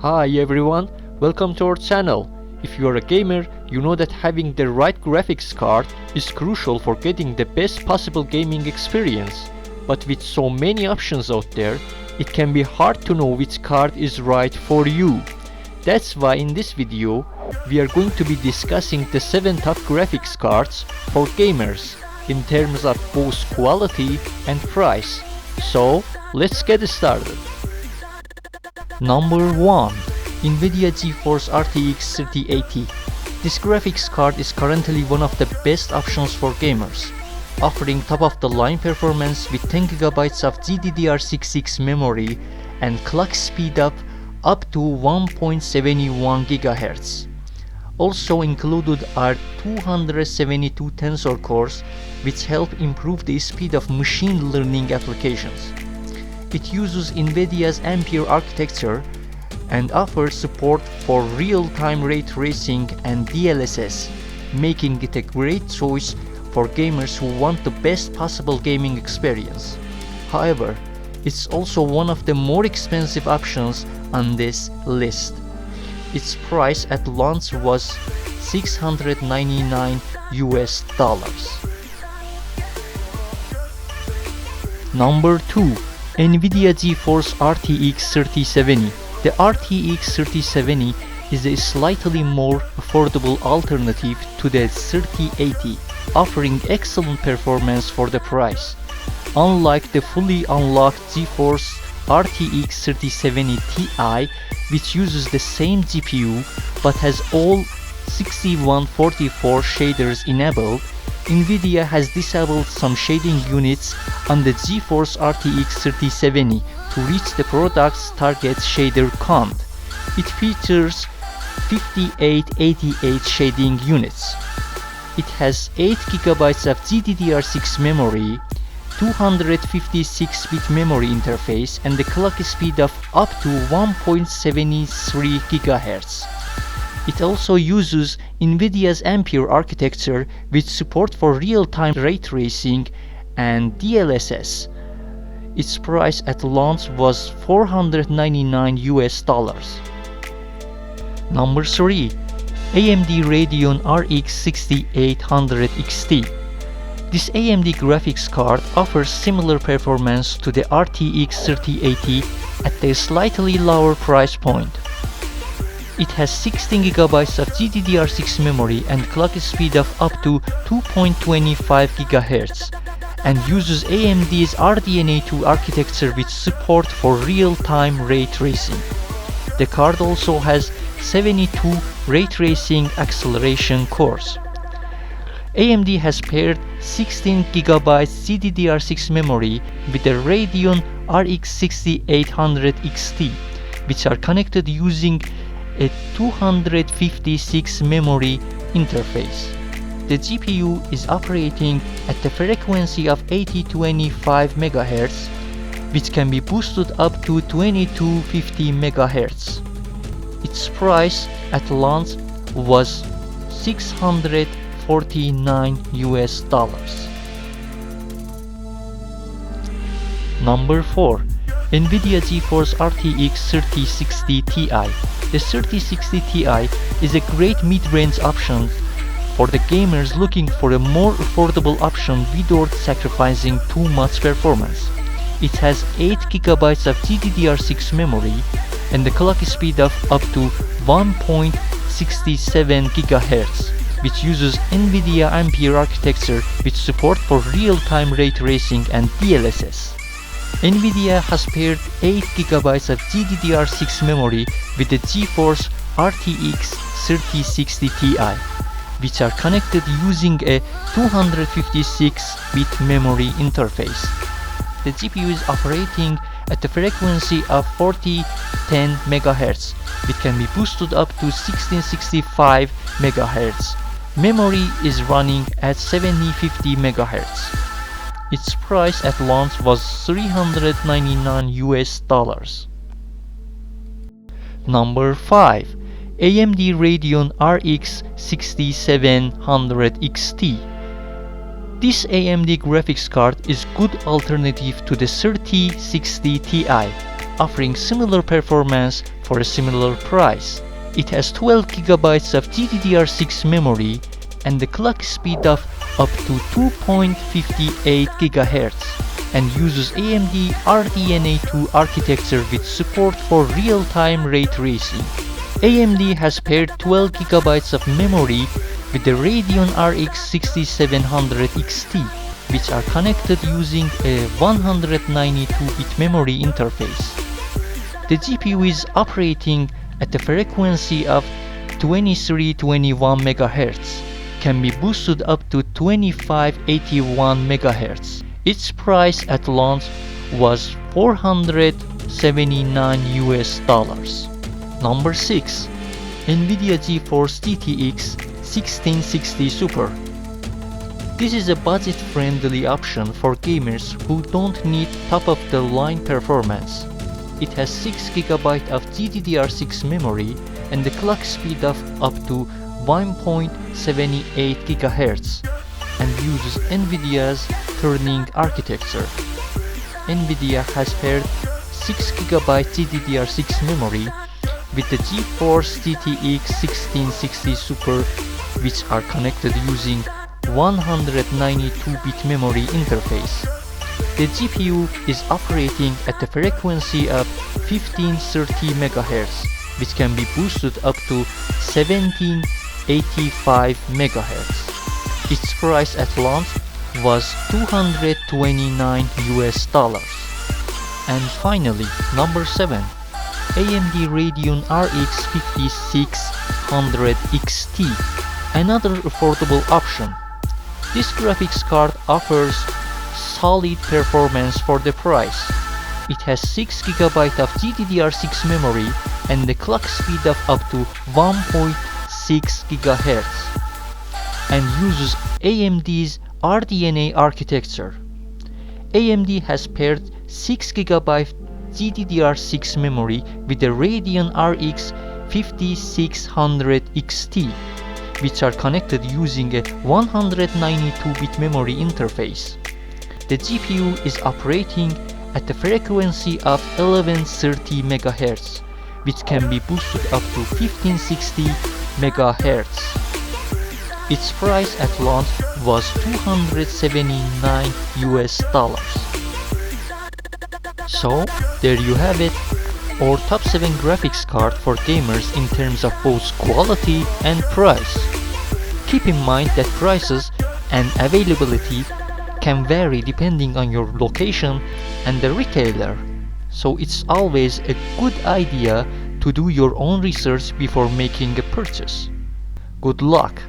Hi everyone, welcome to our channel. If you are a gamer, you know that having the right graphics card is crucial for getting the best possible gaming experience. But with so many options out there, it can be hard to know which card is right for you. That's why in this video, we are going to be discussing the 7 top graphics cards for gamers in terms of both quality and price. So, let's get started. Number 1. Nvidia GeForce RTX 3080. This graphics card is currently one of the best options for gamers, offering top-of-the-line performance with 10GB of GDDR6X memory and clock speed up to 1.71 GHz. Also included are 272 tensor cores, which help improve the speed of machine learning applications. It uses Nvidia's Ampere architecture and offers support for real-time ray tracing and DLSS, making it a great choice for gamers who want the best possible gaming experience. However, it's also one of the more expensive options on this list. Its price at launch was $699 US. Number 2. Nvidia GeForce RTX 3070. The RTX 3070 is a slightly more affordable alternative to the 3080, offering excellent performance for the price. Unlike the fully unlocked GeForce RTX 3070 Ti, which uses the same GPU but has all 6144 shaders enabled, Nvidia has disabled some shading units on the GeForce RTX 3070 to reach the product's target shader count. It features 5888 shading units. It has 8GB of GDDR6 memory, 256-bit memory interface, and the clock speed of up to 1.73 GHz. It also uses Nvidia's Ampere architecture with support for real-time ray tracing and DLSS. Its price at launch was $499 US. Number 3. AMD Radeon RX 6800 XT. This AMD graphics card offers similar performance to the RTX 3080 at a slightly lower price point. It has 16GB of GDDR6 memory and clock speed of up to 2.25 GHz and uses AMD's RDNA 2 architecture with support for real-time ray tracing. The card also has 72 ray tracing acceleration cores. AMD has paired 16GB GDDR6 memory with the Radeon RX 6800 XT, which are connected using a 256 memory interface. The GPU is operating at the frequency of 8025 MHz, which can be boosted up to 2250 MHz. Its price at launch was $649 US. Number 4. Nvidia GeForce RTX 3060 Ti. The 3060 Ti is a great mid-range option for the gamers looking for a more affordable option without sacrificing too much performance. It has 8GB of GDDR6 memory and the clock speed of up to 1.67 GHz, which uses Nvidia Ampere architecture with support for real-time ray tracing and DLSS. Nvidia has paired 8GB of GDDR6 memory with the GeForce RTX 3060 Ti, which are connected using a 256-bit memory interface. The GPU is operating at the frequency of 4010 MHz, which can be boosted up to 1665 MHz. Memory is running at 7050 MHz. Its price at launch was $399 US. Number 5. AMD Radeon RX 6700 XT. This AMD graphics card is good alternative to the 3060 Ti, offering similar performance for a similar price. It has 12 GB of GDDR6 memory and the clock speed of up to 2.58 GHz and uses AMD RDNA2 architecture with support for real-time ray tracing. AMD has paired 12 GB of memory with the Radeon RX 6700 XT, which are connected using a 192-bit memory interface. The GPU is operating at a frequency of 2321 MHz, can be boosted up to 2581 MHz. Its price at launch was $479 US. Number 6. Nvidia GeForce GTX 1660 Super. This is a budget-friendly option for gamers who don't need top-of-the-line performance. It has 6 GB of GDDR6 memory and the clock speed of up to 1.78 GHz and uses Nvidia's Turing architecture. Nvidia has paired 6 GB GDDR6 memory with the GeForce GTX 1660 Super, which are connected using 192-bit memory interface. The GPU is operating at a frequency of 1530 MHz, which can be boosted up to 1785 MHz. Its price at launch was $229 US. And finally, number 7. AMD Radeon RX 5600 XT, another affordable option. This graphics card offers solid performance for the price. It has 6 GB of GDDR6 memory and the clock speed of up to 1.6 GHz and uses AMD's RDNA architecture. AMD has paired 6 GB GDDR6 memory with the Radeon RX 5600 XT, which are connected using a 192-bit memory interface. The GPU is operating at a frequency of 1130 MHz, which can be boosted up to 1560 MHz. Its price at launch was $279 US. So, there you have it, our top 7 graphics card for gamers in terms of both quality and price. Keep in mind that prices and availability can vary depending on your location and the retailer, so it's always a good idea to do your own research before making a purchase. Good luck!